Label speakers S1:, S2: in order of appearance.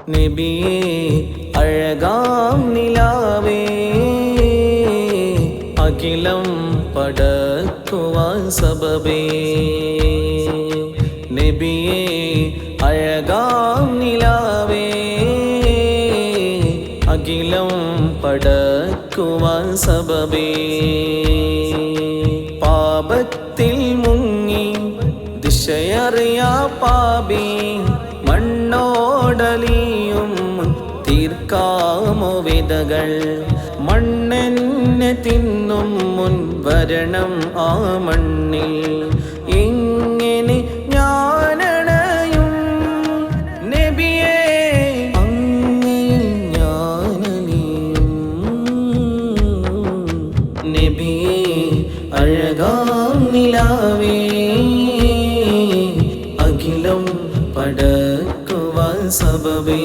S1: നബിയേ അഴകാം നിലാവേ അഖിലം പടക്കുവാൻ സബബേ നബിയേ അഴകാം നിലാവേ അഖിലം പടക്കുവാൻ സബബേ പാപത്തിൽ മുങ്ങി ദിശയറിയാ പാപി മണ്ണോടലിയും തീർക്കാമോ വിതകൾ മണ്ണെന്നെ തിന്നും മുൻ വരണം ആ മണ്ണിൽ ഇങ്ങനെ ഞാനണയും നബിയേ അങ്ങയിൽ ഞാനലിയും നബിയേ അഴകാം നിലാവേ അഖിലം പടക്കുവാൻ സബബേ